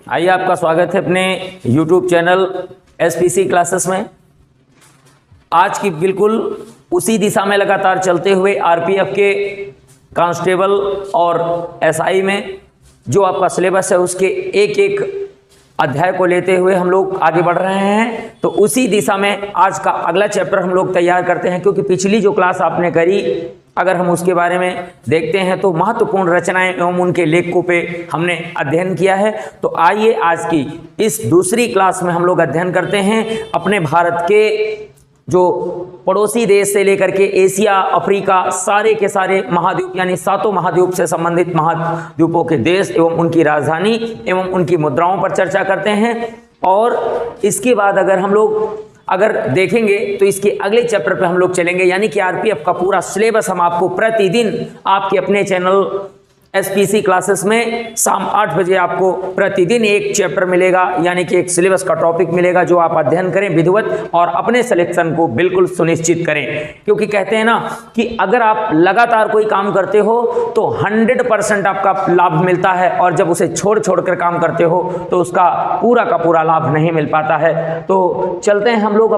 आइए, आपका स्वागत है अपने YouTube चैनल SPC क्लासेस में। आज की बिल्कुल उसी दिशा में लगातार चलते हुए RPF के कांस्टेबल और SI में जो आपका सिलेबस है उसके एक एक अध्याय को लेते हुए हम लोग आगे बढ़ रहे हैं। तो उसी दिशा में आज का अगला चैप्टर हम लोग तैयार करते हैं, क्योंकि पिछली जो क्लास आपने करी अगर हम उसके बारे में देखते हैं तो महत्वपूर्ण रचनाएं एवं उनके लेखकों पे हमने अध्ययन किया है। तो आइए आज की इस दूसरी क्लास में हम लोग अध्ययन करते हैं अपने भारत के जो पड़ोसी देश से लेकर के एशिया, अफ्रीका, सारे के सारे महाद्वीप यानी सातों महाद्वीप से संबंधित महाद्वीपों के देश एवं उनकी राजधानी एवं उनकी मुद्राओं पर चर्चा करते हैं। और इसके बाद अगर देखेंगे तो इसके अगले चैप्टर पे हम लोग चलेंगे, यानी कि आरपीएफ का पूरा सिलेबस हम आपको प्रतिदिन आपके अपने चैनल SPC क्लासेस में शाम 8 बजे आपको प्रतिदिन एक चैप्टर मिलेगा, यानी कि एक सिलेबस का टॉपिक मिलेगा जो आप अध्ययन करें विधिवत और अपने सिलेक्शन को बिल्कुल सुनिश्चित करें। क्योंकि कहते हैं ना कि अगर आप लगातार कोई काम करते हो तो 100% आपका लाभ मिलता है, और जब उसे छोड़ कर काम करते हो तो उसका पूरा का पूरा लाभ नहीं मिल पाता है। तो चलते हैं हम लोग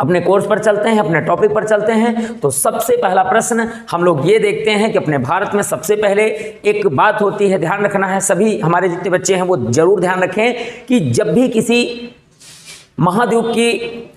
अपने कोर्स पर चलते हैं, अपने टॉपिक पर चलते हैं। तो सबसे पहला प्रश्न हम लोग ये देखते हैं कि अपने भारत में सबसे पहले एक बात होती है, ध्यान रखना है, सभी हमारे जितने बच्चे हैं वो जरूर ध्यान रखें कि जब भी किसी महाद्वीप की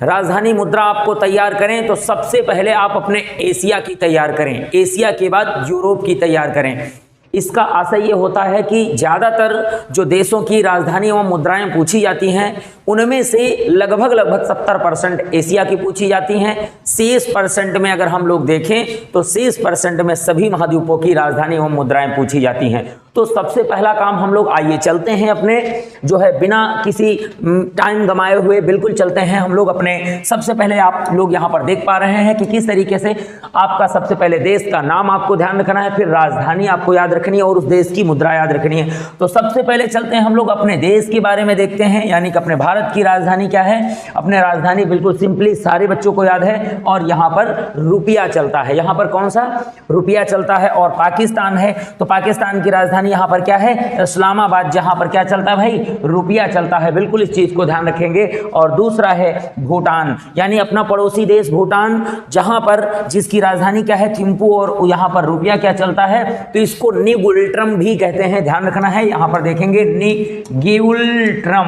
राजधानी मुद्रा आपको तैयार करें तो सबसे पहले आप अपने एशिया की तैयार करें, एशिया के बाद यूरोप की तैयार करें। इसका आशय ये होता है कि ज़्यादातर जो देशों की राजधानी एवं मुद्राएं पूछी जाती हैं उनमें से लगभग 70% एशिया की पूछी जाती हैं। 30% में अगर हम लोग देखें तो 30% में सभी महाद्वीपों की राजधानी एवं मुद्राएं पूछी जाती हैं। तो सबसे पहला काम हम लोग आइए चलते हैं अपने जो है बिना किसी टाइम गंवाए हुए बिल्कुल चलते हैं हम लोग अपने। सबसे पहले आप लोग यहाँ पर देख पा रहे हैं कि किस तरीके से आपका सबसे पहले देश का नाम आपको ध्यान रखना है, फिर राजधानी आपको याद रखनी है और उस देश की मुद्रा याद रखनी है। तो सबसे पहले चलते हैं हम लोग अपने देश के बारे में देखते हैं, यानी कि अपने भारत की राजधानी क्या है। अपने राजधानी बिल्कुल सिंपली सारे बच्चों को याद है, और यहाँ पर रुपया चलता है। यहाँ पर कौन सा रुपया चलता है। और पाकिस्तान है तो पाकिस्तान की राजधानी यहाँ पर क्या है, इस्लामाबाद, जहाँ पर क्या चलता है भाई, रुपया चलता है। बिल्कुल इस चीज को ध्यान रखेंगे। और दूसरा है भूटान, यानी अपना पड़ोसी देश भूटान, जहां पर जिसकी राजधानी क्या है, थिम्पू, और यहाँ पर रुपया क्या चलता है, तो इसको निगुल्ट्रम भी कहते हैं, ध्यान रखना है। यहाँ पर देखेंगे निगुल्ट्रम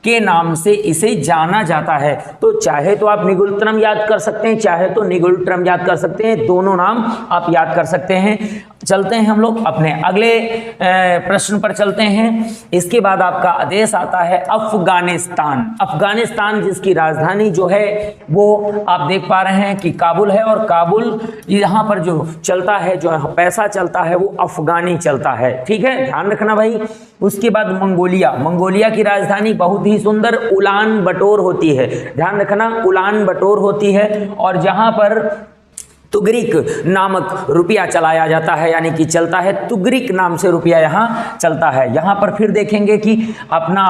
के नाम से इसे जाना जाता है। तो चाहे तो आप निगुल्ट्रम याद कर सकते हैं, चाहे तो निगुल्ट्रम याद कर सकते हैं, दोनों नाम आप याद कर सकते हैं। चलते हैं हम लोग अपने अगले प्रश्न पर चलते हैं। इसके बाद आपका आदेश आता है अफगानिस्तान। अफगानिस्तान जिसकी राजधानी जो है वो आप देख पा रहे हैं कि काबुल है, और काबुल यहाँ पर जो चलता है, जो पैसा चलता है वो अफगानी चलता है, ठीक है, ध्यान रखना भाई। उसके बाद मंगोलिया, मंगोलिया की राजधानी बहुत ही सुंदर उलान बटोर होती है, ध्यान रखना, उलान बटोर होती है, और जहां पर तुगरिक नामक रुपया चलाया जाता है, यानी कि चलता है, तुगरिक नाम से रुपया यहाँ चलता है। यहाँ पर फिर देखेंगे कि अपना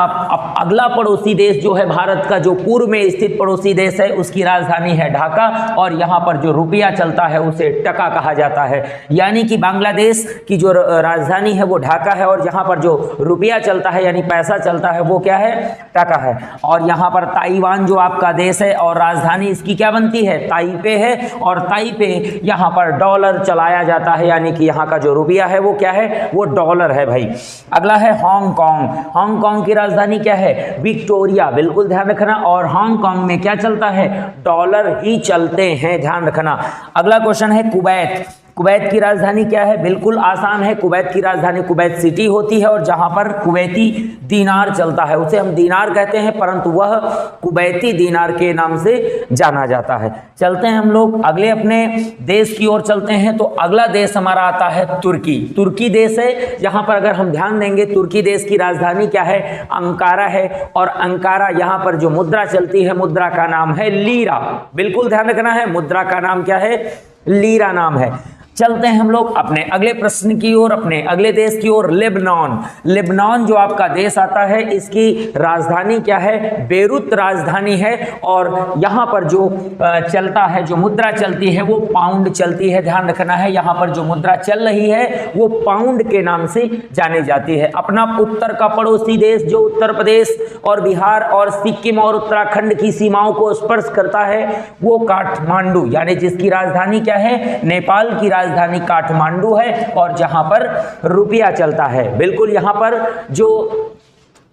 अगला पड़ोसी देश जो है भारत का, जो पूर्व में स्थित पड़ोसी देश है, उसकी राजधानी है ढाका, और यहाँ पर जो रुपया चलता है उसे टका कहा जाता है। यानी कि बांग्लादेश की जो राजधानी है वो ढाका है, और यहाँ पर जो रुपया चलता है यानी पैसा चलता है वो क्या है, टका है। और यहाँ पर ताइवान जो आपका देश है और राजधानी इसकी क्या बनती है, ताइपे है, और ताइपे यहाँ पर डॉलर चलाया जाता है, यानी कि यहाँ का जो रुपया है वो क्या है, वो डॉलर है भाई। अगला है हांगकांग। हांगकांग की राजधानी क्या है, विक्टोरिया, बिल्कुल ध्यान रखना। और हांगकांग में क्या चलता है, डॉलर ही चलते हैं, ध्यान रखना। अगला क्वेश्चन है कुवैत। कुवैत की राजधानी क्या है, बिल्कुल आसान है, कुवैत की राजधानी कुवैत सिटी होती है, और जहां पर कुवैती दीनार चलता है उसे हम दीनार कहते हैं, परंतु वह कुवैती दीनार के नाम से जाना जाता है। चलते हैं हम लोग अगले अपने देश की ओर चलते हैं। तो अगला देश हमारा आता है तुर्की। तुर्की देश है, यहाँ पर अगर हम ध्यान देंगे तुर्की देश की राजधानी क्या है, अंकारा है, और अंकारा यहाँ पर जो मुद्रा चलती है, मुद्रा का नाम है लीरा, बिल्कुल ध्यान रखना है, मुद्रा का नाम क्या है, लीरा नाम है। चलते हैं हम लोग अपने अगले प्रश्न की ओर, अपने अगले देश की ओर। लेबनान। लेबनान जो आपका देश आता है, इसकी राजधानी क्या है? बेरूत राजधानी है। और यहाँ पर जो चलता है, जो मुद्रा चलती है वो पाउंड चलती है। ध्यान रखना है, यहाँ पर जो मुद्रा चल रही है वो पाउंड के नाम से जानी जाती है। अपना उत्तर का पड़ोसी देश जो उत्तर प्रदेश और बिहार और सिक्किम और उत्तराखंड की सीमाओं को स्पर्श करता है वो काठमांडू, यानी जिसकी राजधानी क्या है? नेपाल की राजधानी काठमांडू है। और जहां पर रुपया चलता है, बिल्कुल यहाँ पर जो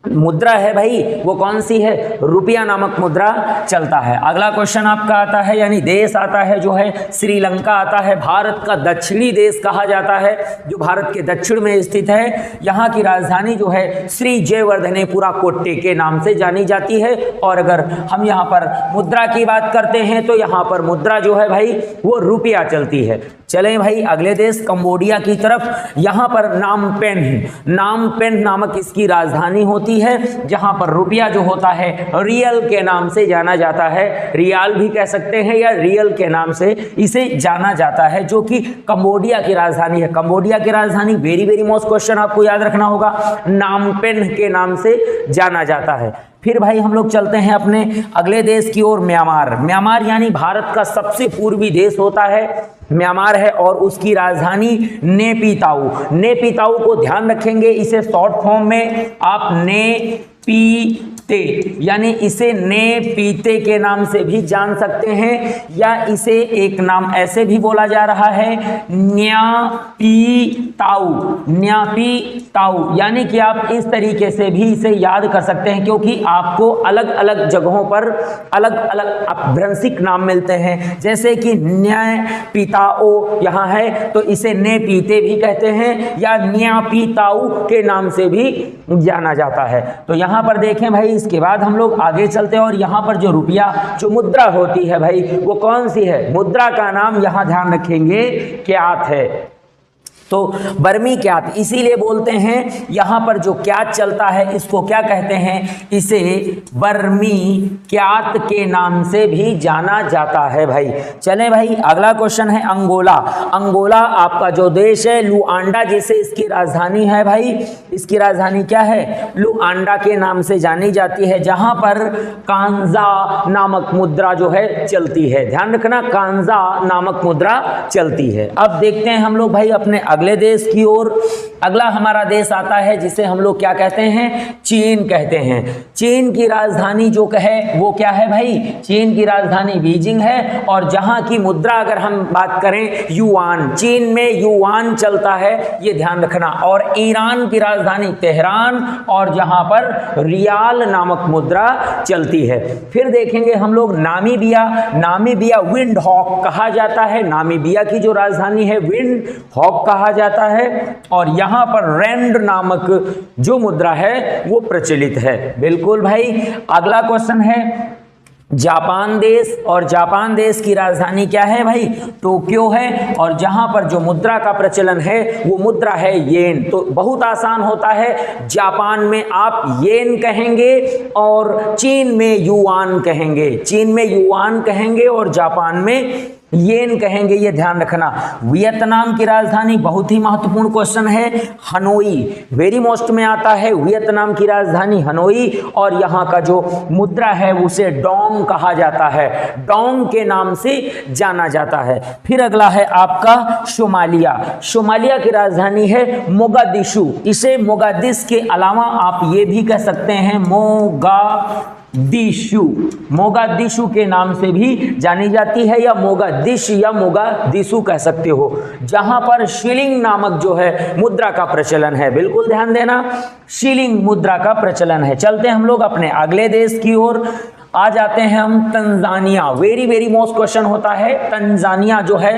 मुद्रा है भाई वो कौन सी है? रुपया नामक मुद्रा चलता है। अगला क्वेश्चन आपका आता है, यानी देश आता है जो है श्रीलंका आता है। भारत का दक्षिणी देश कहा जाता है, जो भारत के दक्षिण में स्थित है। यहाँ की राजधानी जो है श्री जयवर्धनेपुरा कोट्टे के नाम से जानी जाती है। और अगर हम यहाँ पर मुद्रा की बात करते हैं तो यहाँ पर मुद्रा जो है भाई वो रुपया चलती है। चलें भाई अगले देश कंबोडिया की तरफ। यहाँ पर नामपेन नामक इसकी राजधानी होती है, जहाँ पर रुपया जो होता है रियल के नाम से जाना जाता है। रियाल भी कह सकते हैं या रियल के नाम से इसे जाना जाता है, जो कि कंबोडिया की राजधानी है। कंबोडिया की राजधानी वेरी मोस्ट क्वेश्चन आपको याद रखना होगा, नामपेन के नाम से जाना जाता है। फिर भाई हम लोग चलते हैं अपने अगले देश की ओर। म्यांमार यानी भारत का सबसे पूर्वी देश होता है, म्यांमार है। और उसकी राजधानी नेपिताऊ को ध्यान रखेंगे, इसे शॉर्ट फॉर्म में आप नेपीते यानी इसे नेपीते के नाम से भी जान सकते हैं, या इसे एक नाम ऐसे भी बोला जा रहा है न्यापीताऊ, यानी कि आप इस तरीके से भी इसे याद कर सकते हैं, क्योंकि आपको अलग अलग जगहों पर अलग अलग अपभ्रंशिक नाम मिलते हैं। जैसे कि न्यापीताओ यहाँ है तो इसे नेपीते भी कहते हैं, या न्यापीताऊ के नाम से भी जाना जाता है। तो यहाँ पर देखें भाई, इसके बाद हम लोग आगे चलते हैं और यहाँ पर जो रुपया जो मुद्रा होती है भाई वो कौन सी है? मुद्रा का नाम यहाँ ध्यान रखेंगे क्यात है। तो बर्मी क्यात इसीलिए बोलते हैं, यहाँ पर जो क्यात चलता है इसको क्या कहते हैं? इसे बर्मी क्यात के नाम से भी जाना जाता है भाई। चलें भाई अगला क्वेश्चन है अंगोला। अंगोला आपका जो देश है, लुआंडा जिसे इसकी राजधानी है भाई, इसकी राजधानी क्या है? लुआंडा के नाम से जानी जाती है, जहाँ पर कांजा नामक मुद्रा जो है चलती है। ध्यान रखना, कांजा नामक मुद्रा चलती है। अब देखते हैं हम लोग भाई अपने अगले देश की ओर। अगला हमारा देश आता है जिसे हम लोग क्या कहते हैं? चीन कहते हैं। चीन की राजधानी जो है वो क्या है भाई? चीन की राजधानी बीजिंग है। और जहां की मुद्रा अगर हम बात करें युआन, चीन में युआन चलता है, ये ध्यान रखना। और ईरान की राजधानी तेहरान, और जहां पर रियाल नामक मुद्रा चलती है। फिर देखेंगे हम लोग नामीबिया विंड हॉक कहा जाता है। नामीबिया की जो राजधानी है विंड हॉक कहा जाता है। और यहाँ पर रैंड नामक जो मुद्रा है वो प्रचलित है। बिल्कुल भाई। अगला क्वेश्चन है जापान देश। और जापान देश की राजधानी क्या है भाई? टोक्यो है। और जहां पर जो मुद्रा का प्रचलन है वो मुद्रा है येन। तो बहुत आसान होता है, जापान में आप येन कहेंगे और चीन में युआन कहेंगे। चीन में युआन कहेंगे और जापान में येन कहेंगे, ये ध्यान रखना। वियतनाम की राजधानी, बहुत ही महत्वपूर्ण क्वेश्चन है, हनोई। वेरी मोस्ट में आता है वियतनाम की राजधानी हनोई। और यहाँ का जो मुद्रा है उसे डोंग कहा जाता है, डोंग के नाम से जाना जाता है। फिर अगला है आपका सोमालिया। सोमालिया की राजधानी है मोगादिशु। इसे मोगादिश के अलावा आप ये भी कह सकते हैं मोगादिशु के नाम से भी जानी जाती है, या मोगादिश या मोगादिशु कह सकते हो, जहां पर शिलिंग नामक जो है मुद्रा का प्रचलन है। बिल्कुल ध्यान देना, शिलिंग मुद्रा का प्रचलन है। चलते हैं हम लोग अपने अगले देश की ओर। आ जाते हैं हम तंजानिया। वेरी मोस्ट क्वेश्चन होता है तंजानिया जो है।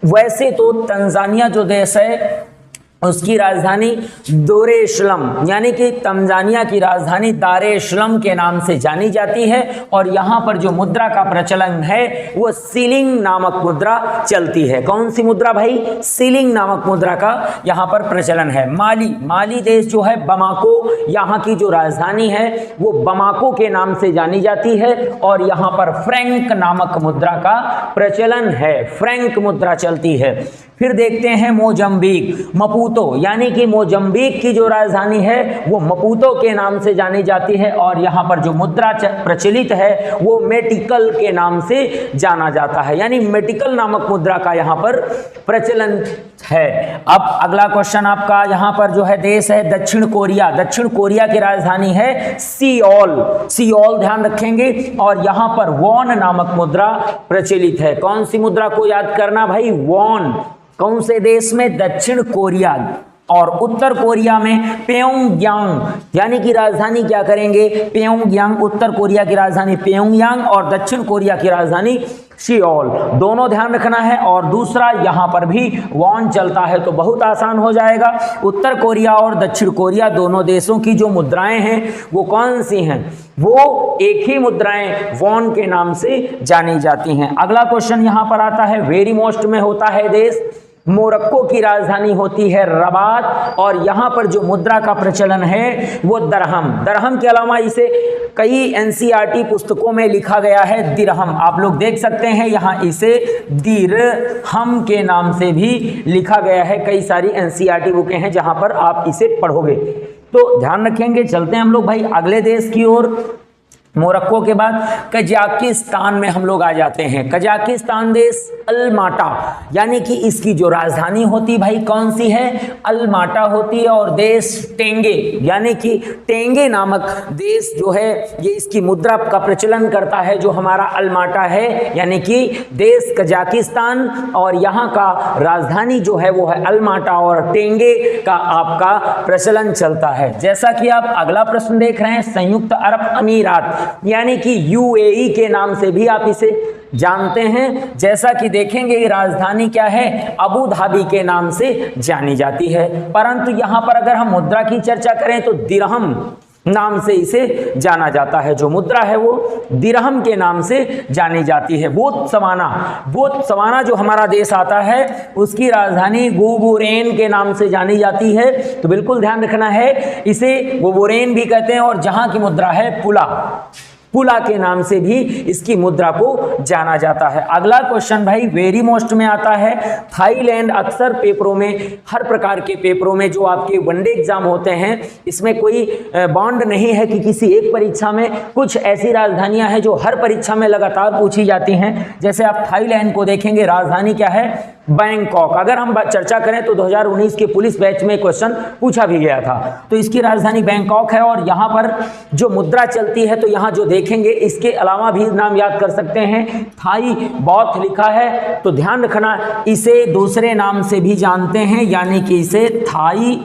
वैसे तो तंजानिया जो देश है उसकी राजधानी दारेसलाम, यानी कि तंजानिया की राजधानी दारेसलाम के नाम से जानी जाती है। और यहाँ पर जो मुद्रा का प्रचलन है वो सीलिंग नामक मुद्रा चलती है। कौन सी मुद्रा भाई? सीलिंग नामक मुद्रा का यहाँ पर प्रचलन है। माली देश जो है, बमाको यहाँ की जो राजधानी है वो बमाको के नाम से जानी जाती है। और यहाँ पर फ्रैंक नामक मुद्रा का प्रचलन है, फ्रैंक मुद्रा चलती है। फिर देखते हैं मोजम्बिक, मपूतो, यानी कि मोजम्बिक की जो राजधानी है वो मपूतो के नाम से जानी जाती है और यहाँ पर जो मुद्रा प्रचलित है वो मेटिकल के नाम से जाना जाता है, यानी मेटिकल नामक मुद्रा का यहाँ पर प्रचलन है। अब अगला क्वेश्चन आपका यहाँ पर जो है देश है दक्षिण कोरिया। दक्षिण कोरिया की राजधानी है सियोल, सियोल ध्यान रखेंगे। और यहाँ पर वॉन नामक मुद्रा प्रचलित है। कौन सी मुद्रा को याद करना भाई? वॉन। कौन से देश में? दक्षिण कोरिया। और उत्तर कोरिया में प्योंगयांग, यानी कि राजधानी क्या करेंगे? प्योंगयांग। उत्तर कोरिया की राजधानी प्योंगयांग और दक्षिण कोरिया की राजधानी सियोल, दोनों ध्यान रखना है। और दूसरा यहाँ पर भी वॉन चलता है तो बहुत आसान हो जाएगा। उत्तर कोरिया और दक्षिण कोरिया दोनों देशों की जो मुद्राएं हैं वो कौन सी हैं? वो एक ही मुद्राएं वॉन के नाम से जानी जाती हैं। अगला क्वेश्चन यहाँ पर आता है वेरी मोस्ट में होता है देश मोरक्को की राजधानी होती है रबात और यहाँ पर जो मुद्रा का प्रचलन है वो दरहम। दरहम के अलावा इसे कई एनसीईआरटी पुस्तकों में लिखा गया है दिरहम। आप लोग देख सकते हैं यहाँ इसे दिरहम के नाम से भी लिखा गया है। कई सारी एनसीईआरटी बुकें हैं जहाँ पर आप इसे पढ़ोगे, तो ध्यान रखेंगे। चलते हैं हम लोग भाई अगले देश की ओर। मोरक्को के बाद कजाकिस्तान में हम लोग आ जाते हैं। कजाकिस्तान देश अलमाटा, यानी कि इसकी जो राजधानी होती भाई कौन सी है? अलमाटा होती है। और देश टेंगे, यानी कि टेंगे नामक देश जो है ये इसकी मुद्रा का प्रचलन करता है जो हमारा अलमाटा है, यानी कि देश कजाकिस्तान और यहाँ का राजधानी जो है वो है अलमाटा और टेंगे का आपका प्रचलन चलता है। जैसा कि आप अगला प्रश्न देख रहे हैं संयुक्त अरब अमीरात, यानी कि यूएई के नाम से भी आप इसे जानते हैं। जैसा कि देखेंगे राजधानी क्या है? अबू धाबी के नाम से जानी जाती है। परंतु यहाँ पर अगर हम मुद्रा की चर्चा करें तो दिरहम नाम से इसे जाना जाता है। जो मुद्रा है वो दिरहम के नाम से जानी जाती है। बोत्सवाना जो हमारा देश आता है उसकी राजधानी गोबोरेन के नाम से जानी जाती है। तो बिल्कुल ध्यान रखना है, इसे गोबोरेन भी कहते हैं। और जहां की मुद्रा है पुला के नाम से भी इसकी मुद्रा को जाना जाता है। अगला क्वेश्चन भाई वेरी मोस्ट में आता है थाईलैंड। अक्सर पेपरों में, हर प्रकार के पेपरों में जो आपके वनडे एग्जाम होते हैं इसमें कोई बॉन्ड नहीं है कि किसी एक परीक्षा में, कुछ ऐसी राजधानियां हैं जो हर परीक्षा में लगातार पूछी जाती हैं। जैसे आप थाईलैंड को देखेंगे, राजधानी क्या है? बैंकॉक। अगर हम चर्चा करें तो 2019 के पुलिस बैच में क्वेश्चन पूछा भी गया था, तो इसकी राजधानी बैंकॉक है। और यहाँ पर जो मुद्रा चलती है तो यहाँ जो देखेंगे इसके अलावा भी नाम याद कर सकते हैं, थाई बौथ लिखा है तो ध्यान रखना इसे दूसरे नाम से भी जानते हैं, यानी कि इसे थाई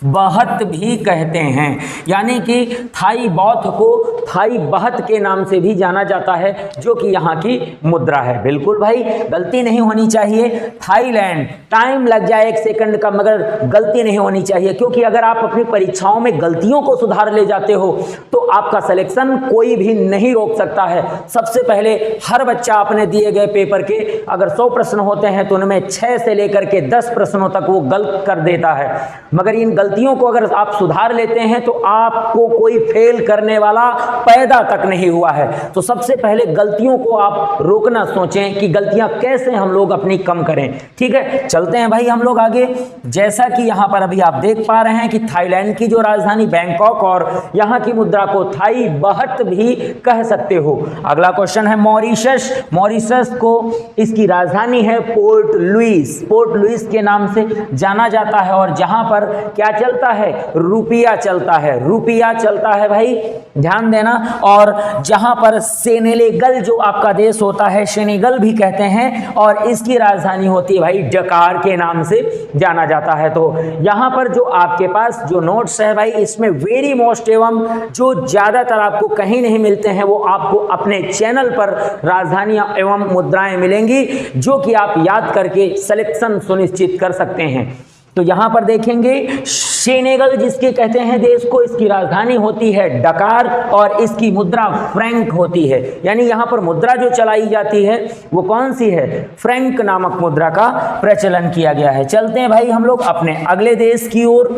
बहत भी कहते हैं। यानी कि थाई बौथ को थाई बहत के नाम से भी जाना जाता है जो कि यहाँ की मुद्रा है। बिल्कुल भाई गलती नहीं होनी चाहिए। थाईलैंड, टाइम लग जाए 1 सेकंड का मगर गलती नहीं होनी चाहिए, क्योंकि अगर आप अपनी परीक्षाओं में गलतियों को सुधार ले जाते हो तो आपका सिलेक्शन कोई भी नहीं रोक सकता है। सबसे पहले हर बच्चा अपने दिए गए पेपर के अगर 100 प्रश्न होते हैं तो उनमें 6 से लेकर के 10 प्रश्नों तक वो गलत कर देता है, मगर इन गलतियों को अगर आप सुधार लेते हैं तो आपको कोई फेल करने वाला पैदा तक नहीं हुआ है। तो सबसे पहले गलतियों को आप रोकना सोचें कि गलतियां कैसे हम लोग अपनी कम करें। ठीक है, चलते हैं भाई हम लोग आगे। जैसा कि यहाँ पर अभी आप देख पा रहे हैं कि थाईलैंड की जो राजधानी बैंकॉक और यहाँ की मुद्रा को थाई बहत भी कह सकते हो। अगला क्वेश्चन है मॉरिशस। मॉरिशस को इसकी राजधानी है पोर्ट लुइस। पोर्ट लुइस के नाम से जाना जाता है और जहां पर क्या चलता है? रुपया चलता है। रुपया चलता है भाई, ध्यान देना। और जहां पर सेनेगल जो आपका देश होता है, सेनेगल भी कहते हैं, और इसकी राजधानी होती है भाई डकार के नाम से जाना जाता है। तो यहां पर जो आपके पास जो नोट्स है भाई, इसमें वेरी मोस्ट एवं जो ज्यादातर आपको कहीं नहीं मिलते हैं वो आपको अपने चैनल पर राजधानियां एवं मुद्राएं मिलेंगी, जो कि आप याद करके सिलेक्शन सुनिश्चित कर सकते हैं। तो यहां पर देखेंगे सेनेगल जिसके कहते हैं देश को, इसकी राजधानी होती है डकार और इसकी मुद्रा फ्रैंक होती है। यानी यहां पर मुद्रा जो चलाई जाती है वो कौन सी है? फ्रैंक नामक मुद्रा का प्रचलन किया गया है। चलते हैं भाई हम लोग अपने अगले देश की ओर।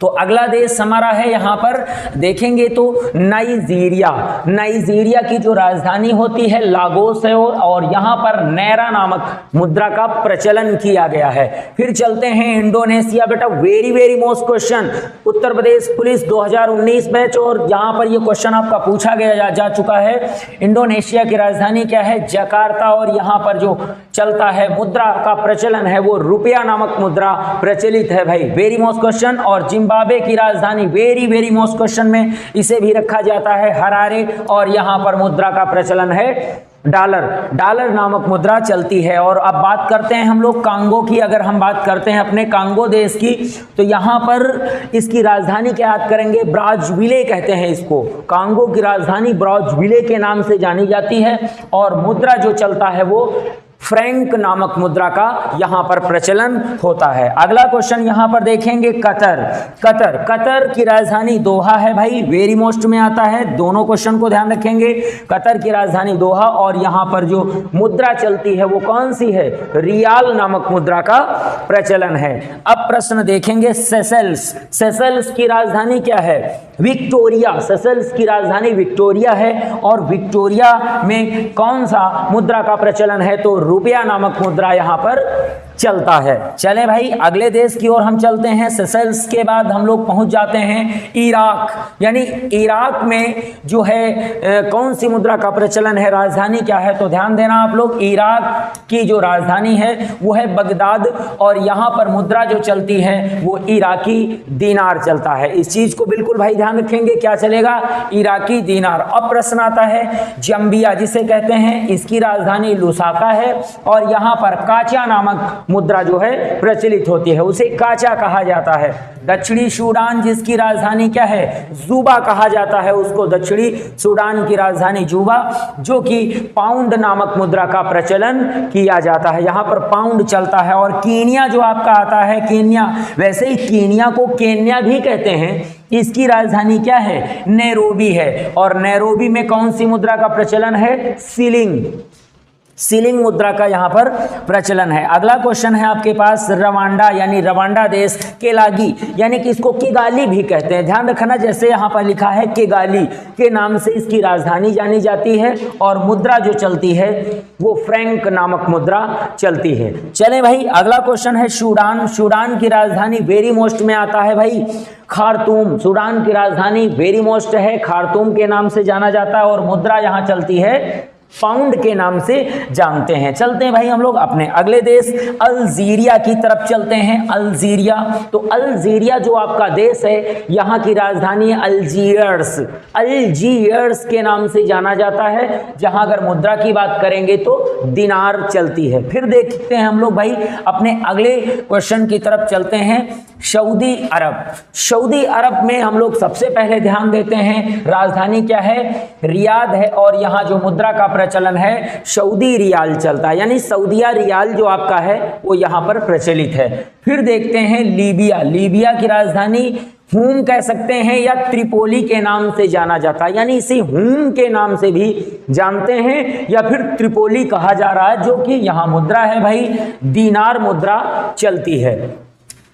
तो अगला देश हमारा है यहाँ पर देखेंगे तो नाइजीरिया। नाइजीरिया की जो राजधानी होती है लागोस है और यहाँ पर नैरा नामक मुद्रा का प्रचलन किया गया है। फिर चलते हैं इंडोनेशिया। बेटा very very most question, Uttar Pradesh police 2019 batch, और यहाँ पर ये क्वेश्चन आपका पूछा गया जा चुका है। इंडोनेशिया की राजधानी क्या है? जकार्ता। और यहाँ पर जो चलता है मुद्रा का प्रचलन है वो रुपया नामक मुद्रा प्रचलित है भाई, वेरी मोस्ट क्वेश्चन। और जिम्बाब्वे की राजधानी वेरी वेरी मोस्ट क्वेश्चन में इसे भी रखा जाता है हरारे, और यहाँ पर मुद्रा का प्रचलन है डॉलर। डॉलर नामक मुद्रा चलती है। और अब बात करते हैं हम लोग कांगो की। अगर हम बात करते हैं अपने कांगो देश की तो यहाँ पर इसकी राजधानी क्या याद करेंगे? ब्राज़विले कहते हैं इसको। कांगो की राजधानी ब्राज़विले के नाम से जानी जाती है और मुद्रा जो चलता है वो फ्रैंक नामक मुद्रा का यहाँ पर प्रचलन होता है। अगला क्वेश्चन यहाँ पर देखेंगे कतर। कतर, कतर की राजधानी दोहा है भाई, वेरी मोस्ट में आता है। दोनों क्वेश्चन को ध्यान रखेंगे। कतर की राजधानी दोहा और यहाँ पर जो मुद्रा चलती है वो कौन सी है? रियाल नामक मुद्रा का प्रचलन है। अब प्रश्न देखेंगे सेशेल्स। सेशेल्स की राजधानी क्या है? विक्टोरिया। सेशेल्स की राजधानी विक्टोरिया है और विक्टोरिया में कौन सा मुद्रा का प्रचलन है? तो रुपया नामक मुद्रा यहाँ पर चलता है। चले भाई अगले देश की ओर हम चलते हैं। सेशेल्स के बाद हम लोग पहुंच जाते हैं इराक। यानी इराक में जो है कौन सी मुद्रा का प्रचलन है, राजधानी क्या है? तो ध्यान देना आप लोग, इराक की जो राजधानी है वो है बगदाद और यहाँ पर मुद्रा जो चलती है वो इराकी दीनार चलता है। इस चीज को बिल्कुल भाई ध्यान रखेंगे, क्या चलेगा? इराकी दीनार। अब प्रश्न आता है जम्बिया जिसे कहते हैं, इसकी राजधानी लुसाका है और यहाँ पर काचा नामक मुद्रा जो है प्रचलित होती है, उसे काचा कहा जाता है। दक्षिणी सूडान जिसकी राजधानी क्या है? जूबा कहा जाता है उसको, दक्षिणी सूडान की राजधानी जूबा, जो कि पाउंड नामक मुद्रा का प्रचलन किया जाता है। यहाँ पर पाउंड चलता है। और कीनिया जो आपका आता है, कीनिया, वैसे ही कीनिया को केन्या भी कहते हैं, इसकी राजधानी क्या है? नैरोबी है और नैरोबी में कौन सी मुद्रा का प्रचलन है? सीलिंग। सीलिंग मुद्रा का यहाँ पर प्रचलन है। अगला क्वेश्चन है आपके पास रवांडा, यानी रवांडा देश, केलागी, यानी कि इसको किगाली भी कहते हैं। ध्यान रखना, जैसे यहाँ पर लिखा है किगाली के नाम से इसकी राजधानी जानी जाती है और मुद्रा जो चलती है वो फ्रैंक नामक मुद्रा चलती है। चले भाई अगला क्वेश्चन है सूडान। सूडान की राजधानी वेरी मोस्ट में आता है भाई खार्तूम। सूडान की राजधानी वेरी मोस्ट है, खार्तूम के नाम से जाना जाता है और मुद्रा यहाँ चलती है पाउंड के नाम से जानते हैं। चलते हैं भाई हम लोग अपने अगले देश अल्जीरिया की तरफ चलते हैं। अल्जीरिया, तो अल्जीरिया जो आपका देश है यहाँ की राजधानी है अल्जीयर्स। अल्जीयर्स के नाम से जाना जाता है, जहां अगर मुद्रा की बात करेंगे तो दिनार चलती है। फिर देखते हैं हम लोग भाई अपने अगले क्वेश्चन की तरफ चलते हैं, सऊदी अरब। सऊदी अरब में हम लोग सबसे पहले ध्यान देते हैं, राजधानी क्या है? रियाद है और यहाँ जो मुद्रा का प्रचलन है सऊदी रियाल चलता है, यानी सऊदिया रियाल जो आपका है वो यहाँ पर प्रचलित है। फिर देखते हैं लीबिया। लीबिया की राजधानी हूम कह सकते हैं या त्रिपोली के नाम से जाना जाता है, यानी इसे हूम के नाम से भी जानते हैं या फिर त्रिपोली कहा जा रहा है, जो कि यहाँ मुद्रा है भाई दीनार मुद्रा चलती है।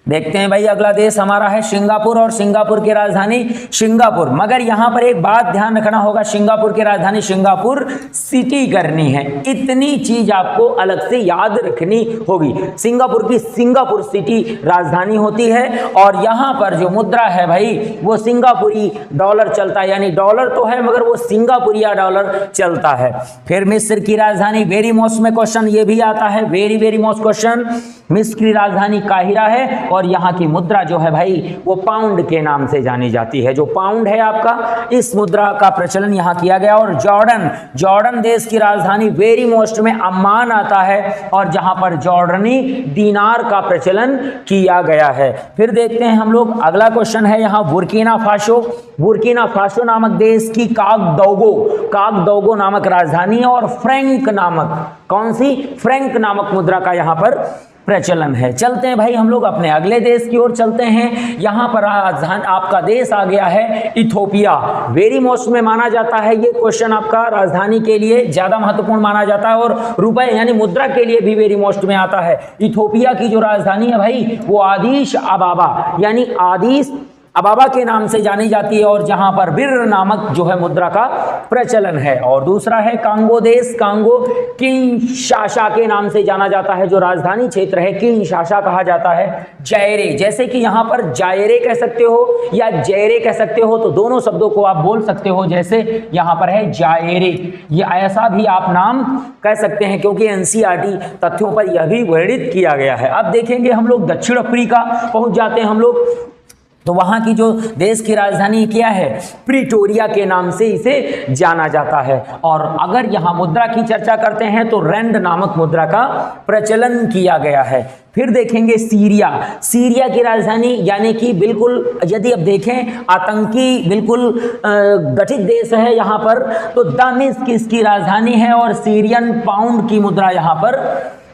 देखते हैं भाई अगला देश हमारा है सिंगापुर और सिंगापुर की राजधानी सिंगापुर। मगर यहाँ पर एक बात ध्यान रखना होगा, सिंगापुर की राजधानी सिंगापुर सिटी करनी है, इतनी चीज आपको अलग से याद रखनी होगी। सिंगापुर की सिंगापुर सिटी राजधानी होती है और यहाँ पर जो मुद्रा है भाई वो सिंगापुरी डॉलर चलता है, यानी डॉलर तो है मगर वो सिंगापुरिया डॉलर चलता है। फिर मिस्र की राजधानी, वेरी मोस्ट में क्वेश्चन ये भी आता है, वेरी वेरी मोस्ट क्वेश्चन। मिस्र की राजधानी काहिरा है और यहाँ की मुद्रा जो है भाई वो पाउंड के नाम से जानी जाती है। जो पाउंड है आपका, इस मुद्रा का प्रचलन यहाँ किया गया। और जॉर्डन, जॉर्डन देश की राजधानी वेरी मोस्ट में अम्मान आता है और जहाँ पर जॉर्डनी दीनार का प्रचलन किया गया है। फिर देखते हैं हम लोग अगला क्वेश्चन है यहाँ बुर्किना फासो। बुर्किना फासो नामक देश की कागदोगो नामक राजधानी है और फ्रैंक नामक, कौन सी? फ्रैंक नामक मुद्रा का यहाँ पर प्रचलन है। चलते हैं भाई हम लोग अपने अगले देश की ओर चलते हैं। यहाँ पर आपका देश आ गया है इथोपिया। वेरी मोस्ट में माना जाता है ये क्वेश्चन, आपका राजधानी के लिए ज्यादा महत्वपूर्ण माना जाता है और रुपए यानी मुद्रा के लिए भी वेरी मोस्ट में आता है। इथोपिया की जो राजधानी है भाई वो आदिश अबाबा, यानी आदिश अबाबा के नाम से जानी जाती है और जहां पर बिर नामक जो है मुद्रा का प्रचलन है। और दूसरा है कांगो देश, कांगो किंशासा के नाम से जाना जाता है, जो राजधानी क्षेत्र है किंशासा कहा जाता है। जायरे, जैसे कि यहां पर जायरे कह सकते हो या जैरे कह सकते हो, तो दोनों शब्दों को आप बोल सकते हो, जैसे यहां पर है जायरे, ये ऐसा भी आप नाम कह सकते हैं क्योंकि एनसीईआरटी तथ्यों पर यह भी वर्णित किया गया है। अब देखेंगे हम लोग दक्षिण अफ्रीका पहुंच जाते हैं हम लोग, तो वहां की जो देश की राजधानी क्या है, प्रिटोरिया के नाम से इसे जाना जाता है। और अगर यहां मुद्रा की चर्चा करते हैं तो रैंड नामक मुद्रा का प्रचलन किया गया है। फिर देखेंगे सीरिया, सीरिया की राजधानी यानी कि बिल्कुल यदि अब देखें आतंकी बिल्कुल गठित देश है यहाँ पर, तो दमिश्क इसकी राजधानी है और सीरियन पाउंड की मुद्रा यहाँ पर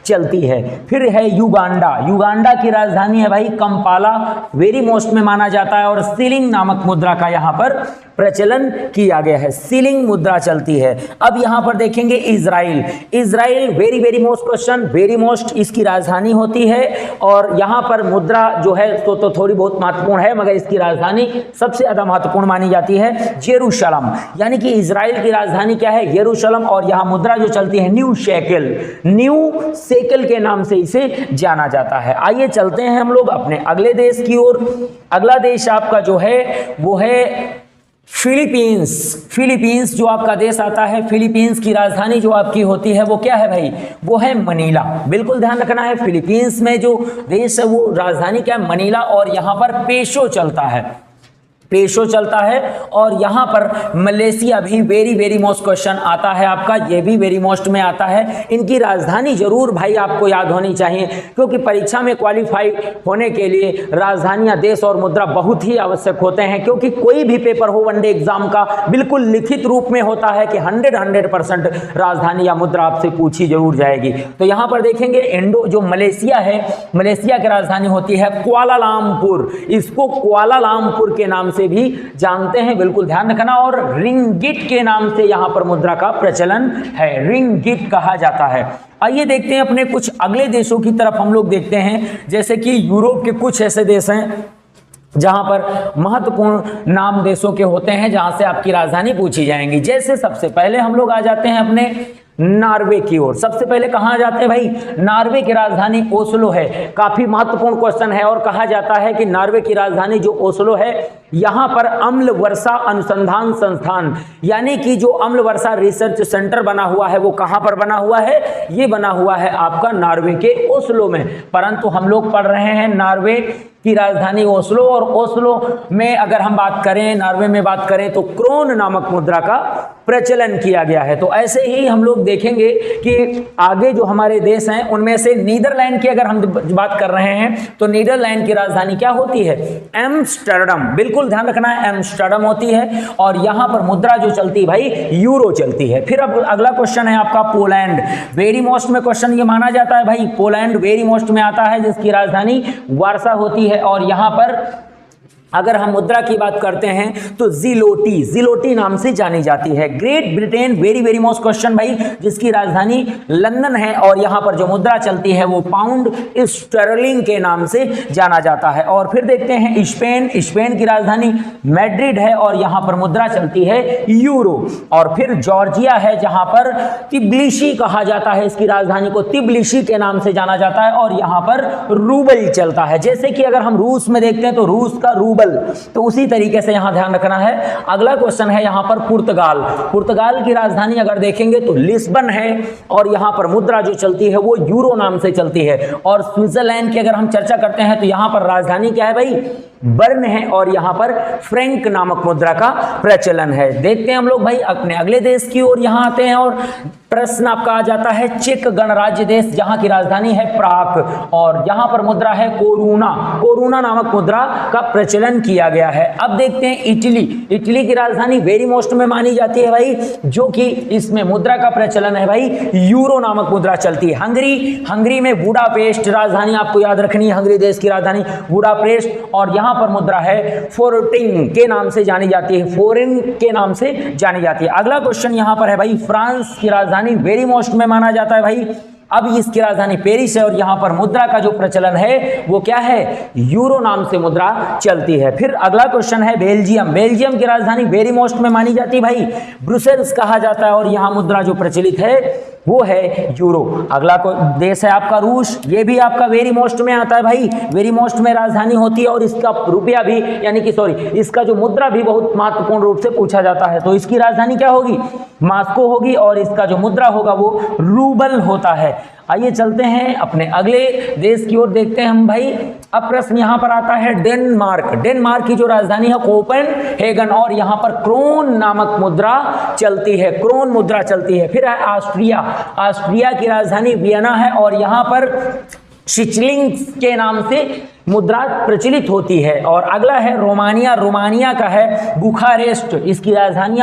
चलती है। फिर है युगांडा, युगांडा की राजधानी है भाई कंपाला, वेरी मोस्ट में माना जाता है और सीलिंग नामक मुद्रा का यहाँ पर प्रचलन किया गया है, सीलिंग मुद्रा चलती है। अब यहाँ पर देखेंगे Israel, Israel very very most question, very most इसकी राजधानी होती है और यहाँ पर मुद्रा जो है तो थोड़ी बहुत महत्वपूर्ण है, मगर इसकी राजधानी सबसे ज्यादा महत्वपूर्ण मानी जाती है यरूशलेम, यानी कि इजराइल की राजधानी क्या है, यरूशलेम। और यहाँ मुद्रा जो चलती है न्यू शेकेल, न्यू शेकेल के नाम से इसे जाना जाता है। आइए चलते हैं हम लोग अपने अगले देश की ओर। अगला देश आपका जो है वो है फिलीपींस। फिलीपींस जो आपका देश आता है, फिलीपींस की राजधानी जो आपकी होती है वो क्या है भाई, वो है मनीला। बिल्कुल ध्यान रखना है, फिलीपींस में जो देश है वो राजधानी क्या है, मनीला। और यहाँ पर पेसो चलता है, पेसो चलता है। और यहाँ पर मलेशिया भी वेरी वेरी मोस्ट क्वेश्चन आता है आपका, ये भी वेरी मोस्ट में आता है। इनकी राजधानी जरूर भाई आपको याद होनी चाहिए, क्योंकि परीक्षा में क्वालिफाई होने के लिए राजधानियाँ, देश और मुद्रा बहुत ही आवश्यक होते हैं। क्योंकि कोई भी पेपर हो वनडे एग्जाम का, बिल्कुल लिखित रूप में होता है कि 100% राजधानी या मुद्रा आपसे पूछी जरूर जाएगी। तो यहाँ पर देखेंगे इंडो जो मलेशिया है, मलेशिया की राजधानी होती है कुआलालंपुर, इसको कुआलालंपुर के नाम से भी जानते हैं, बिल्कुल ध्यान रखना। और रिंगिट के नाम से यहां पर मुद्रा का प्रचलन है, रिंगिट कहा जाता है। आइए देखते हैं अपने कुछ अगले देशों की तरफ हम लोग देखते हैं, जैसे कि यूरोप के कुछ ऐसे देश हैं जहां पर महत्वपूर्ण नाम देशों के होते हैं, जहां से आपकी राजधानी पूछी जाएंगी। जैसे सबसे पहले हम लोग आ जाते हैं अपने नॉर्वे की ओर। सबसे पहले कहां जाते हैं भाई, नॉर्वे की राजधानी ओस्लो है। काफी महत्वपूर्ण क्वेश्चन है और कहा जाता है कि नॉर्वे की राजधानी जो ओस्लो है, यहां पर अम्ल वर्षा अनुसंधान संस्थान यानी कि जो अम्ल वर्षा रिसर्च सेंटर बना हुआ है वो कहां पर बना हुआ है, ये बना हुआ है आपका नॉर्वे के ओस्लो में। परंतु हम लोग पढ़ रहे हैं नॉर्वे की राजधानी ओस्लो, और ओस्लो में अगर हम बात करें, नॉर्वे में बात करें तो क्रोन नामक मुद्रा का प्रचलन किया गया है। तो ऐसे ही हम लोग देखेंगे कि आगे जो हमारे देश हैं उनमें से नीदरलैंड की अगर हम बात कर रहे हैं तो नीदरलैंड की राजधानी क्या होती है, एम्स्टर्डम। बिल्कुल ध्यान रखना है, एम्स्टर्डम होती है। और यहां पर मुद्रा जो चलती है भाई यूरो चलती है। फिर अब अगला क्वेश्चन है आपका पोलैंड, वेरी मोस्ट में क्वेश्चन ये माना जाता है भाई, पोलैंड वेरी मोस्ट में आता है, जिसकी राजधानी वार्सा होती है। और यहां पर अगर हम मुद्रा की बात करते हैं तो जिलोटी, जिलोटी नाम से जानी जाती है। Great Britain very very most question भाई, जिसकी राजधानी लंदन है और यहां पर जो मुद्रा चलती है वो पाउंड स्टर्लिंग के नाम से जाना जाता है। और फिर देखते हैं स्पेन, स्पेन की राजधानी मैड्रिड है और यहां पर मुद्रा चलती है यूरो। और फिर जॉर्जिया है जहां पर तिब्लिसी कहा जाता है, इसकी राजधानी को तिब्लिसी के नाम से जाना जाता है और यहां पर रूबल चलता है। जैसे कि अगर हम रूस में देखते हैं तो रूस का रूबल, तो उसी तरीके से यहां ध्यान रखना है। अगला क्वेश्चन है यहां पर पुर्तगाल, पुर्तगाल की राजधानी अगर देखेंगे तो लिस्बन है और यहां पर मुद्रा जो चलती है वो यूरो नाम से चलती है। और स्विट्जरलैंड की अगर हम चर्चा करते हैं तो यहां पर राजधानी क्या है भाई, बर्न है और यहां पर फ्रैंक नामक मुद्रा का प्रचलन है। देखते हैं हम लोग भाई अपने अगले देश की ओर यहां आते हैं और प्रश्न आपका आ जाता है चेक गणराज्य देश, जहां की राजधानी है प्राग और यहां पर मुद्रा है कोरोना, कोरोना नामक मुद्रा का प्रचलन किया गया है। अब देखते हैं इटली, इटली की राजधानी वेरी मोस्ट में मानी जाती है भाई, जो कि इसमें मुद्रा का प्रचलन है भाई यूरो नामक मुद्रा चलती है। हंगरी, हंगरी में बुडापेस्ट राजधानी आपको याद रखनी है, हंगरी देश की राजधानी बुडापेस्ट और यहां पर मुद्रा है फोर्टिन के नाम से जानी जाती है, फोरिन के नाम से जानी जाती है। अगला क्वेश्चन यहां पर है भाई फ्रांस की राजधानी वेरी मोस्ट में माना जाता है भाई अब इसकी राजधानी पेरिस है और यहाँ पर मुद्रा का जो प्रचलन है वो क्या है, यूरो नाम से मुद्रा चलती है। फिर अगला क्वेश्चन है बेल्जियम। बेल्जियम की राजधानी वेरी मोस्ट में मानी जाती है भाई, ब्रुसेल्स कहा जाता है और यहाँ मुद्रा जो प्रचलित है वो है यूरो। अगला देश है आपका रूस, ये भी आपका वेरी मोस्ट में आता है भाई, वेरी मोस्ट में राजधानी होती है और इसका रुपया भी यानी कि इसका जो मुद्रा भी बहुत महत्वपूर्ण रूप से पूछा जाता है। तो इसकी राजधानी क्या होगी, मॉस्को होगी और इसका जो मुद्रा होगा वो रूबल होता है। आइए चलते हैं अपने अगले देश की ओर, देखते हैं हम भाई। अब प्रश्न यहाँ पर आता है डेनमार्क। डेनमार्क की जो राजधानी है कोपेनहेगन और यहाँ पर क्रोन नामक मुद्रा चलती है, क्रोन मुद्रा चलती है। फिर है ऑस्ट्रिया। ऑस्ट्रिया की राजधानी वियना है और यहाँ पर शिचलिंग के नाम से मुद्रा प्रचलित होती है। और अगला है रोमानिया। रोमानिया का है बुखारेस्ट, इसकी राजधानी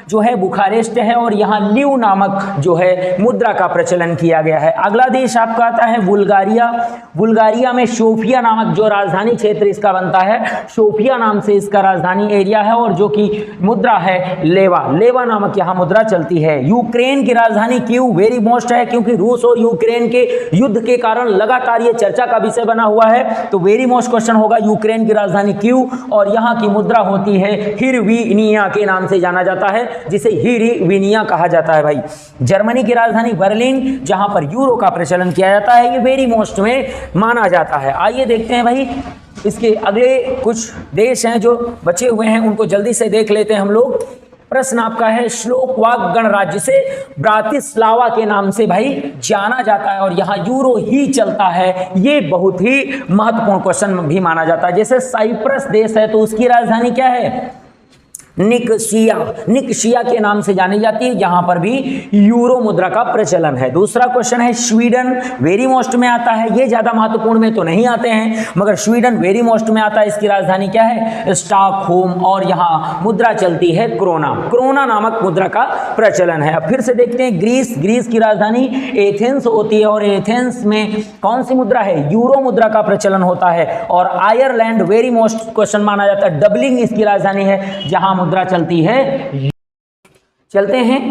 जो है बुखारेस्ट है और यहाँ ल्यू नामक जो है मुद्रा का प्रचलन किया गया है। अगला देश आपका आता है बुल्गारिया। बुल्गारिया में सोफिया नामक जो राजधानी क्षेत्र इसका बनता है, सोफिया नाम से इसका राजधानी एरिया है और जो कि मुद्रा है लेवा, लेवा नामक यहाँ मुद्रा चलती है। यूक्रेन की राजधानी कीव वेरी मोस्ट है, क्योंकि रूस और यूक्रेन के युद्ध के कारण लगातार ये चर्चा का विषय बना हुआ है। तो वेरी मोस्ट क्वेश्चन होगा यूक्रेन की राजधानी कीव और यहाँ की मुद्रा होती है हिरवीनिया के नाम से जाना जाता है, जिसे हिरवीनिया कहा जाता है भाई। जर्मनी की राजधानी बर्लिन, जहां पर यूरो का प्रचलन किया जाता है, ये वेरी मोस्ट में माना जाता है। आइए देखते हैं भाई इसके अगले कुछ देश हैं जो बचे हुए हैं, उनको जल्दी से देख लेते हैं हम लोग। प्रश्न आपका है स्लोवाक गणराज्य से ब्रातिस्लावा के नाम से भाई जाना जाता है और यहाँ यूरो ही चलता है। ये बहुत ही महत्वपूर्ण क्वेश्चन भी माना जाता है। जैसे साइप्रस देश है तो उसकी राजधानी क्या है, निकोसिया, निकोसिया के नाम से जानी जाती है, यहाँ पर भी यूरो मुद्रा का प्रचलन है। दूसरा क्वेश्चन है स्वीडन, वेरी मोस्ट में आता है, ये ज्यादा महत्वपूर्ण में तो नहीं आते हैं मगर स्वीडन वेरी मोस्ट में आता है। इसकी राजधानी क्या है, स्टॉकहोम और यहाँ मुद्रा चलती है क्रोना, क्रोना नामक मुद्रा का प्रचलन है। अब फिर से देखते हैं ग्रीस। ग्रीस की राजधानी एथेंस होती है और एथेंस में कौन सी मुद्रा है, यूरो मुद्रा का प्रचलन होता है। और आयरलैंड वेरी मोस्ट क्वेश्चन माना जाता है, डबलिंग इसकी राजधानी है, जहां मुद्रा चलती है। चलते हैं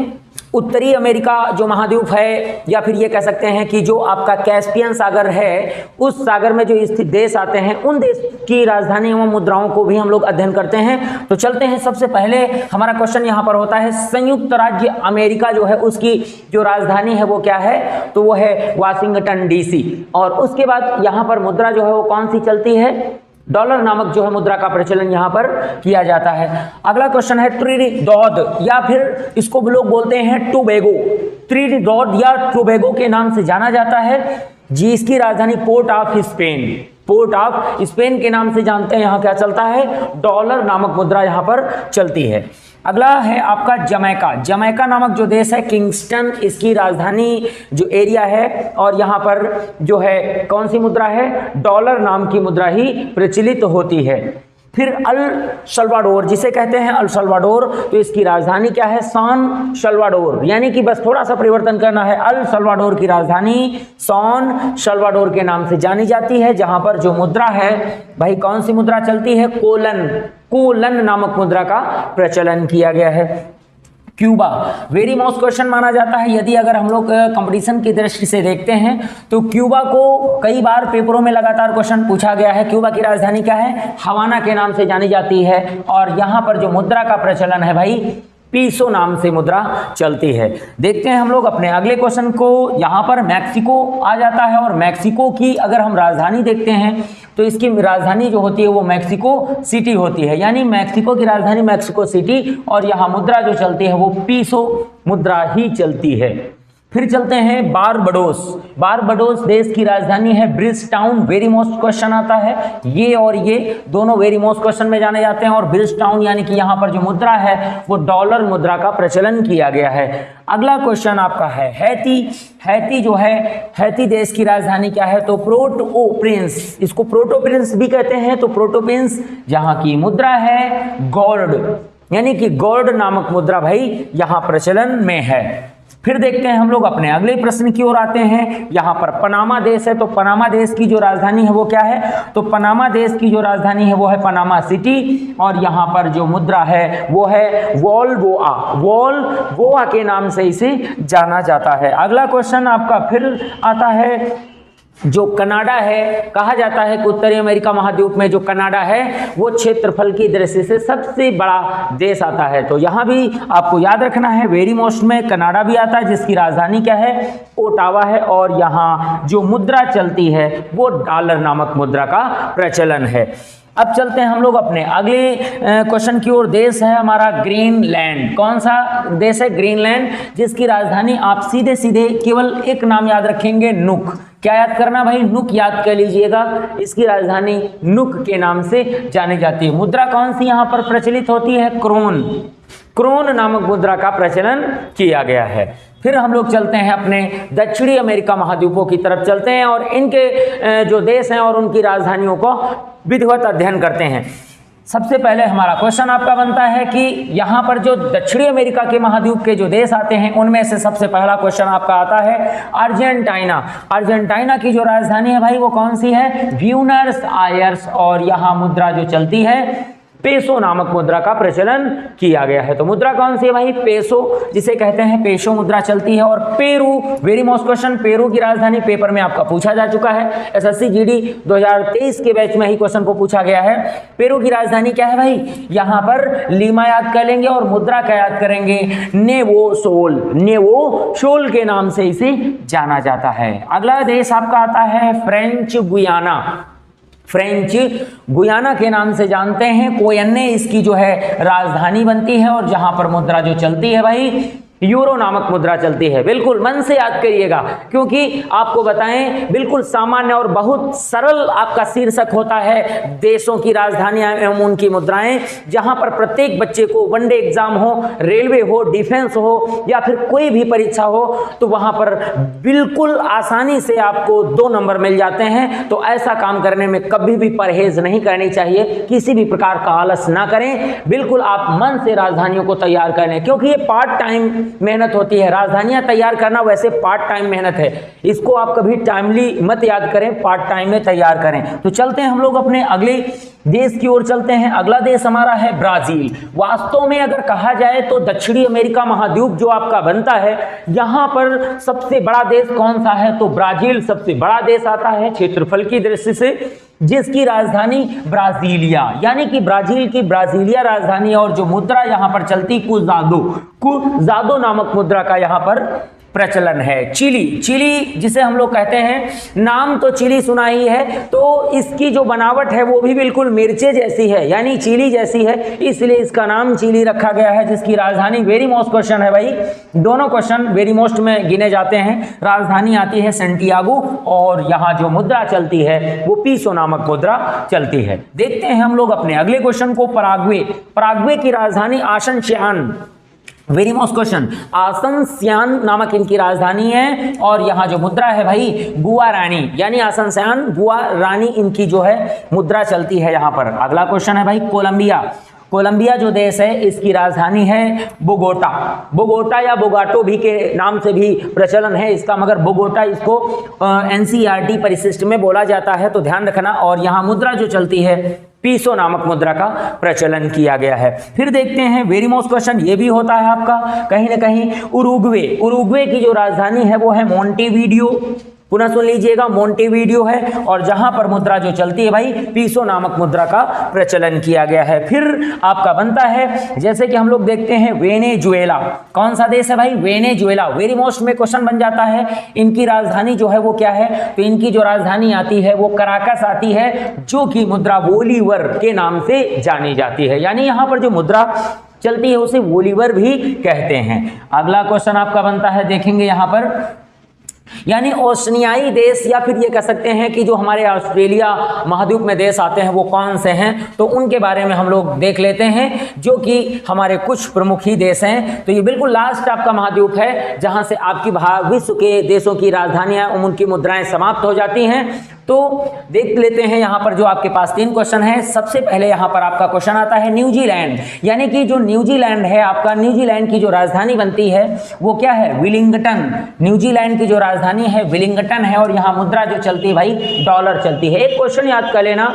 उत्तरी अमेरिका जो महाद्वीप है, या फिर ये कह सकते हैं कि जो आपका कैस्पियन सागर है, उस सागर में जो स्थित देश आते हैं उन देश की राजधानी एवं मुद्राओं को भी हम लोग अध्ययन करते हैं। तो चलते हैं, सबसे पहले हमारा क्वेश्चन यहाँ पर होता है संयुक्त राज्य अमेरिका जो है उसकी जो राजधानी है वो क्या है, तो वो है वाशिंगटन डीसी। और उसके बाद यहाँ पर मुद्रा जो है वो कौन सी चलती है, डॉलर नामक जो है मुद्रा का प्रचलन यहाँ पर किया जाता है। अगला क्वेश्चन है त्रिनिदाद, या फिर इसको लोग बोलते हैं टोबैगो, त्रिनिदाद या टोबैगो के नाम से जाना जाता है, जिसकी राजधानी port of Spain, port of Spain के नाम से जानते हैं। यहाँ क्या चलता है, डॉलर नामक मुद्रा यहाँ पर चलती है। अगला है आपका जमैका। जमैका नामक जो देश है किंगस्टन, इसकी राजधानी जो एरिया है और यहाँ पर जो है कौन सी मुद्रा है, डॉलर नाम की मुद्रा ही प्रचलित होती है। फिर अल सल्वाडोर, जिसे कहते हैं अल सल्वाडोर, तो इसकी राजधानी क्या है, सान सल्वाडोर, यानी कि बस थोड़ा सा परिवर्तन करना है। अल सल्वाडोर की राजधानी सान सल्वाडोर के नाम से जानी जाती है, जहां पर जो मुद्रा है भाई कौन सी मुद्रा चलती है, कोलन, कोलन नामक मुद्रा का प्रचलन किया गया है। क्यूबा वेरी मोस्ट क्वेश्चन माना जाता है। यदि अगर हम लोग कंपटीशन की दृष्टि से देखते हैं तो क्यूबा को कई बार पेपरों में लगातार क्वेश्चन पूछा गया है। क्यूबा की राजधानी क्या है, हवाना के नाम से जानी जाती है और यहाँ पर जो मुद्रा का प्रचलन है भाई पीसो नाम से मुद्रा चलती है। देखते हैं हम लोग अपने अगले क्वेश्चन को। यहाँ पर मैक्सिको आ जाता है और मैक्सिको की अगर हम राजधानी देखते हैं तो इसकी राजधानी जो होती है वो मैक्सिको सिटी होती है, यानी मैक्सिको की राजधानी मैक्सिको सिटी और यहाँ मुद्रा जो चलती है वो पीसो मुद्रा ही चलती है। फिर चलते हैं बारबाडोस। बारबाडोस देश की राजधानी है ब्रिजटाउन, वेरी मोस्ट क्वेश्चन आता है। ये और ये दोनों वेरी मोस्ट क्वेश्चन में जाने जाते हैं और ब्रिजटाउन यानी कि यहाँ पर जो मुद्रा है वो डॉलर मुद्रा का प्रचलन किया गया है। अगला क्वेश्चन आपका है हैती। हैती जो है, हैती देश की राजधानी क्या है, तो पोर्ट ओ प्रिंस, इसको पोर्ट ओ प्रिंस भी कहते हैं। तो पोर्ट ओ प्रिंस जहाँ की मुद्रा है गोल्ड, यानी कि गोल्ड नामक मुद्रा भाई यहाँ प्रचलन में है। फिर देखते हैं हम लोग अपने अगले प्रश्न की ओर आते हैं। यहाँ पर पनामा देश है, तो पनामा देश की जो राजधानी है वो क्या है? तो पनामा देश की जो राजधानी है वो है पनामा सिटी, और यहाँ पर जो मुद्रा है वो है वोल्वोआ, वोल्वोआ के नाम से इसे जाना जाता है। अगला क्वेश्चन आपका फिर आता है, जो कनाडा है, कहा जाता है कि उत्तरी अमेरिका महाद्वीप में जो कनाडा है वो क्षेत्रफल की दृष्टि से सबसे बड़ा देश आता है। तो यहाँ भी आपको याद रखना है, वेरी मोस्ट में कनाडा भी आता है, जिसकी राजधानी क्या है? ओटावा है, और यहाँ जो मुद्रा चलती है वो डॉलर नामक मुद्रा का प्रचलन है। अब चलते हैं हम लोग अपने अगले क्वेश्चन की ओर। देश है हमारा ग्रीनलैंड। कौन सा देश है? ग्रीनलैंड, जिसकी राजधानी आप सीधे सीधे केवल एक नाम याद रखेंगे, नुक। क्या याद करना भाई? नुक याद कर लीजिएगा। इसकी राजधानी नुक के नाम से जानी जाती है। मुद्रा कौन सी यहाँ पर प्रचलित होती है? क्रोन। क्रोन नामक मुद्रा का प्रचलन किया गया है। फिर हम लोग चलते हैं अपने दक्षिणी अमेरिका महाद्वीपों की तरफ चलते हैं, और इनके जो देश हैं और उनकी राजधानियों को विधिवत अध्ययन करते हैं। सबसे पहले हमारा क्वेश्चन आपका बनता है कि यहाँ पर जो दक्षिणी अमेरिका के महाद्वीप के जो देश आते हैं उनमें से सबसे पहला क्वेश्चन आपका आता है अर्जेंटीना। अर्जेंटीना की जो राजधानी है भाई वो कौन सी है? ब्यूनस आयर्स, और यहाँ मुद्रा जो चलती है पेसो नामक मुद्रा का प्रचलन किया गया है। तो मुद्रा कौन सी है भाई? पेसो, जिसे कहते हैं पेसो मुद्रा चलती है। और Peru, very most question, Peru की राजधानी पेपर में आपका पूछा जा चुका है, एसएससी जीडी 2023 के बैच में ही क्वेश्चन को पूछा गया है। पेरू की राजधानी क्या है भाई? यहाँ पर लीमा याद कर लेंगे, और मुद्रा क्या याद करेंगे? नेवोसोल। नेवोसोल के नाम से इसे जाना जाता है। अगला देश आपका आता है फ्रेंच गुयाना। फ्रेंच गुयाना के नाम से जानते हैं। कोयन्ने इसकी जो है राजधानी बनती है, और जहां पर मुद्रा जो चलती है भाई यूरो नामक मुद्रा चलती है। बिल्कुल मन से याद करिएगा, क्योंकि आपको बताएं बिल्कुल सामान्य और बहुत सरल आपका शीर्षक होता है देशों की राजधानियां एवं उनकी मुद्राएं, जहां पर प्रत्येक बच्चे को वनडे एग्जाम हो, रेलवे हो, डिफेंस हो, या फिर कोई भी परीक्षा हो, तो वहां पर बिल्कुल आसानी से आपको 2 नंबर मिल जाते हैं। तो ऐसा काम करने में कभी भी परहेज नहीं करनी चाहिए, किसी भी प्रकार का आलस ना करें, बिल्कुल आप मन से राजधानियों को तैयार करें, क्योंकि ये पार्ट टाइम मेहनत होती है। राजधानियां तैयार करना वैसे पार्ट टाइम मेहनत है, इसको आप कभी टाइमली मत याद करें, पार्ट टाइम में तैयार करें। तो चलते हैं हम लोग अपने अगले देश की ओर चलते हैं। अगला देश हमारा है ब्राजील। वास्तव में अगर कहा जाए तो दक्षिणी अमेरिका महाद्वीप जो आपका बनता है, यहां पर सबसे बड़ा देश कौन सा है? तो ब्राजील सबसे बड़ा देश आता है क्षेत्रफल की दृष्टि से, जिसकी राजधानी ब्राजीलिया, यानी कि ब्राजील की ब्राजीलिया राजधानी, और जो मुद्रा यहां पर चलती कुजादो नामक मुद्रा का यहां पर प्रचलन है। चिली, चिली जिसे हम लोग कहते हैं, नाम तो चिली सुना ही है, तो इसकी जो बनावट है वो भी बिल्कुल मिर्चे जैसी है, यानी चिली जैसी है, इसलिए इसका नाम चिली रखा गया है। जिसकी राजधानी, वेरी मोस्ट क्वेश्चन है भाई, दोनों क्वेश्चन वेरी मोस्ट में गिने जाते हैं। राजधानी आती है सेंटियागो, और यहाँ जो मुद्रा चलती है वो पीसो नामक मुद्रा चलती है। देखते हैं हम लोग अपने अगले क्वेश्चन को, पराग्वे। पराग्वे की राजधानी आसनसियान, वेरी मोस्ट क्वेश्चन, आसनसियान नामक इनकी राजधानी है, और यहाँ जो मुद्रा है भाई गुआरानी, यानी आसनसियान गुआरानी इनकी जो है मुद्रा चलती है यहाँ पर। अगला क्वेश्चन है भाई कोलंबिया। कोलंबिया जो देश है इसकी राजधानी है बोगोटा। बोगोटा या बोगाटो भी के नाम से भी प्रचलन है इसका, मगर बोगोटा इसको एनसीईआरटी परिशिष्ट में बोला जाता है, तो ध्यान रखना। और यहाँ मुद्रा जो चलती है पीसो नामक मुद्रा का प्रचलन किया गया है। फिर देखते हैं वेरी मोस्ट क्वेश्चन, ये भी होता है आपका कहीं ना कहीं उरुग्वे। उरुग्वे की जो राजधानी है वो है मोंटेवीडियो, पुनः सुन लीजिएगा, मोंटेवीडियो है, और जहां पर मुद्रा जो चलती है भाई पीसो नामक मुद्रा का प्रचलन किया गया है। फिर आपका बनता है, जैसे कि हम लोग देखते हैं वेनेजुएला। कौन सा देश है भाई? वेनेजुएला। वेरी मोस्ट में क्वेश्चन बन जाता है, इनकी राजधानी जो है वो क्या है? तो इनकी जो राजधानी आती है वो कराकस आती है, जो कि मुद्रा बोलीवर के नाम से जानी जाती है, यानी यहाँ पर जो मुद्रा चलती है उसे बोलीवर भी कहते हैं। अगला क्वेश्चन आपका बनता है, देखेंगे यहाँ पर, यानी ओशनियाई देश, या फिर ये कह सकते हैं कि जो हमारे ऑस्ट्रेलिया महाद्वीप में देश आते हैं वो कौन से हैं, तो उनके बारे में हम लोग देख लेते हैं। जो कि हमारे कुछ प्रमुख ही देश हैं। तो ये बिल्कुल लास्ट आपका महाद्वीप है जहां से आपकी विश्व के देशों की राजधानियां उनकी मुद्राएं समाप्त हो जाती हैं। तो देख लेते हैं यहाँ पर जो आपके पास 3 क्वेश्चन है। सबसे पहले यहाँ पर आपका क्वेश्चन आता है न्यूजीलैंड, यानी कि जो न्यूजीलैंड है आपका, न्यूजीलैंड की जो राजधानी बनती है वो क्या है, विलिंगटन। न्यूजीलैंड की जो राजधानी है विलिंगटन है और यहाँ मुद्रा जो चलती है भाई डॉलर चलती है। एक क्वेश्चन याद कर लेना,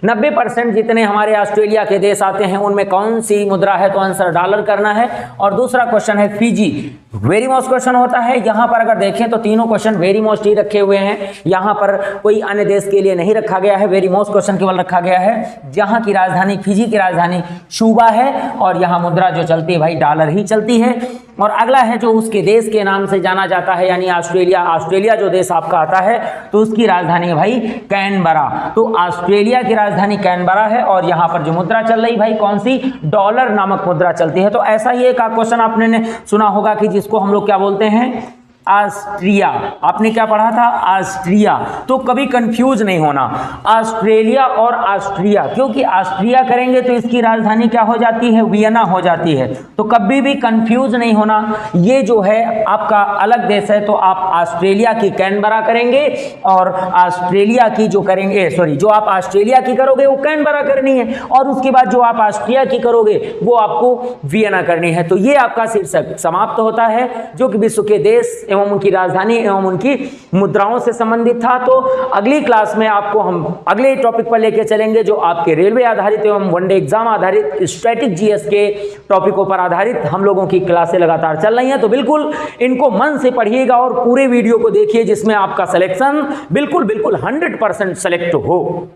90% जितने हमारे ऑस्ट्रेलिया के देश आते हैं उनमें कौन सी मुद्रा है, तो आंसर डॉलर करना है। और दूसरा क्वेश्चन है फिजी, वेरी मोस्ट क्वेश्चन होता है। यहां पर अगर देखें तो तीनों क्वेश्चन वेरी मोस्ट ही रखे हुए हैं, यहां पर कोई अन्य देश के लिए नहीं रखा गया है, वेरी मोस्ट क्वेश्चन केवल रखा गया है। जहां की राजधानी, फिजी की राजधानी शूबा है और यहां मुद्रा जो चलती है भाई डॉलर ही चलती है। और अगला है जो उसके देश के नाम से जाना जाता है, यानी ऑस्ट्रेलिया। ऑस्ट्रेलिया जो देश आपका आता है तो उसकी राजधानी है भाई कैनबरा। तो ऑस्ट्रेलिया की राजधानी कैनबरा है और यहां पर जो मुद्रा चल रही भाई कौन सी, डॉलर नामक मुद्रा चलती है। तो ऐसा ही एक क्वेश्चन आपने सुना होगा कि जिसको हम लोग क्या बोलते हैं, ऑस्ट्रिया। आपने क्या पढ़ा था, ऑस्ट्रिया। तो कभी कंफ्यूज नहीं होना, ऑस्ट्रेलिया और ऑस्ट्रिया, क्योंकि ऑस्ट्रिया करेंगे तो इसकी राजधानी क्या हो जाती है, वियना हो जाती है। तो कभी भी कंफ्यूज नहीं होना, ये जो है आपका अलग देश है तो आप ऑस्ट्रेलिया की कैनबरा करेंगे और ऑस्ट्रेलिया की जो करेंगे, सॉरी, जो आप ऑस्ट्रेलिया की करोगे वो कैनबरा करनी है और उसके बाद जो आप ऑस्ट्रिया की करोगे वो आपको वियना करनी है। तो ये आपका शीर्षक समाप्त होता है जो कि विश्व के देश एवं उनकी राजधानी एवं उनकी मुद्राओं से संबंधित था। तो अगली क्लास में आपको हम अगले टॉपिक पर लेके चलेंगे जो आपके रेलवे आधारित एवं वनडे एग्जाम आधारित स्टैटिक जीएस के टॉपिकों पर आधारित हम लोगों की क्लासें लगातार चल रही हैं। तो बिल्कुल इनको मन से पढ़िएगा और पूरे वीडियो को देखिए जिसमें आपका सिलेक्शन बिल्कुल 100% सेलेक्ट हो।